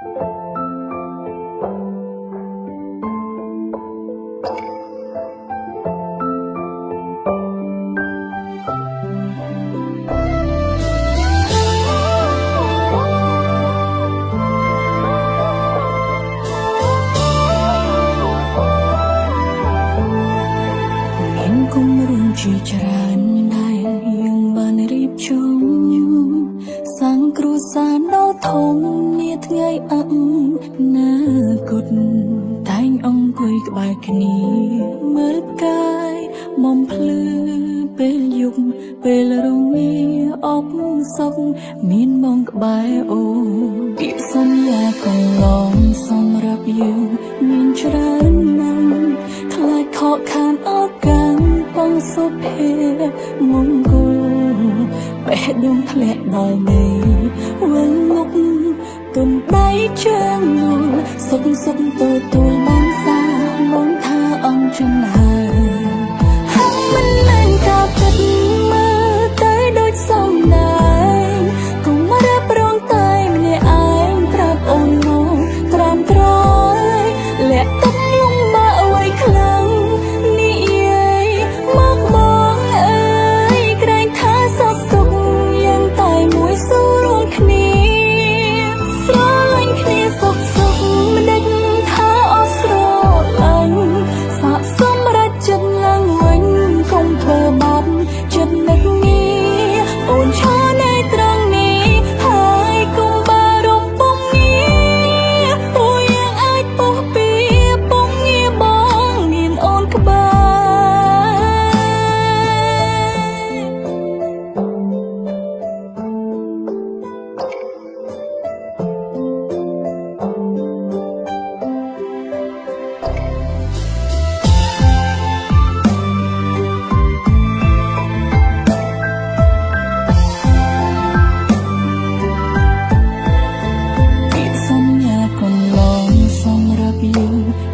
គុំរឿងជាច្រើនដែលយើងបានរៀបចំសាងគ្រួសារដ៏ធំនាថ្ងៃអនាគតតែងអង្គុយក្បែរគ្នាមើលផ្កាយមុំភ្លឺពេលយប់ពេលរងាអបសុខមានបងក្បែរអូពាក្យសន្យាកន្លងសម្រាប់យើងមានច្រើនណាស់ខ្លាចខកខានឱកាសបងសុភេមង្គលបេះដូងធ្លាក់ដល់ដីវិលមុខទុនដៃជើងនួលសុខសុខទទួលបានសាបងថាអង្គចំហើយហើយមិនមែនការពិតមើលទៅដូចសំដែងកុំរ៉ាប់រងតែម្នាក់ឯងប្រាប់អូនមកត្រាំត្រយលាក់ទឹកលំបាកអ្វីខ្លាំងនិយាយមកបងអើយក្រែងថាសោកទុកយ៉ាងតែមួយស៊ូរួមគ្នាស្រឡាញ់គ្នាសុខសុខមិនដេចថាអត់ស្រឡាញ់សាកសម្រាប់ចិត្តឡើងវិញកុំធ្វើបាបចិត្តនឹកងារអូនឈរនៅត្រង់នេះហើយកុំបារម្ភពុំងារព្រោះយើងអាចពុះពីពុំងារបងមានអូនក្បែរ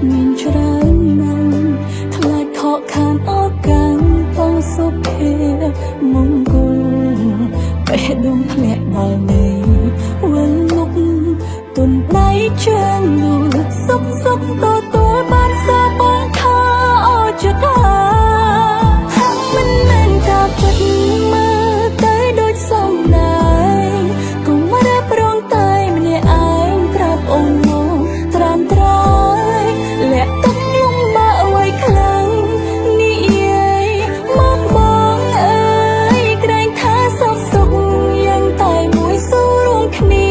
មានច្រើនណាស់ខ្លាចខកខានឱកាសបងសុភេមង្គលបេះដូងធ្លាក់ដល់ដីវិលមុខទុនដៃជើងនួលសុខសុខទទួលបានសាបងថាអរចិត្តហើយមិនមែនការពិតមើលទៅដូចសំដែងកុំរ៉ាប់រងតែម្នាក់ឯងប្រាប់អូនមកត្រាំត្រយលាក់ទឹកលំបាកអ្វីខ្លាំងនិយាយមកបងអើយក្រែងថាសោកសុខយ៉ាងតែមួយស៊ូរួមគ្នា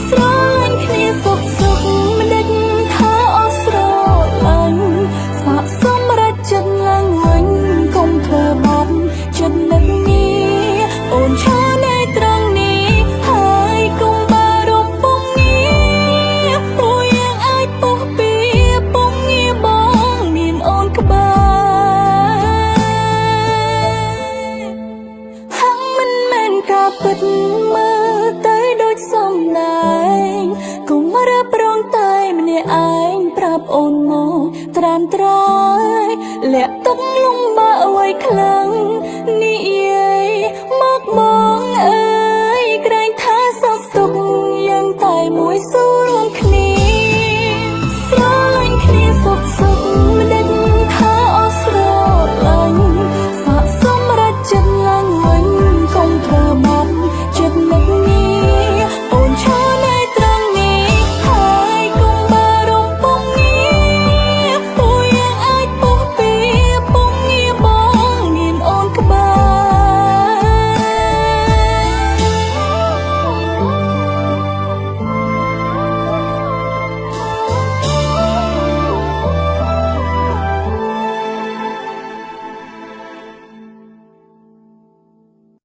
ស្រឡាញ់គ្នាសុខសុខមិនដេចថាអត់ស្រឡាញ់សាកសម្រាប់ចិត្តឡើងវិញកុំធ្វើបាបចិត្តនឹកងារអូនឈរនៅត្រង់នេះហើយកុំបារម្ភពុំងារព្រោះយើងអាចពុះពីពុំងារបងមានអូនក្បែរហើយមិនមែនការពិតមើលទៅដូចសំដែងកុំរ៉ាប់រងតែម្នាក់ឯងប្រាប់អូនមកត្រាំត្រ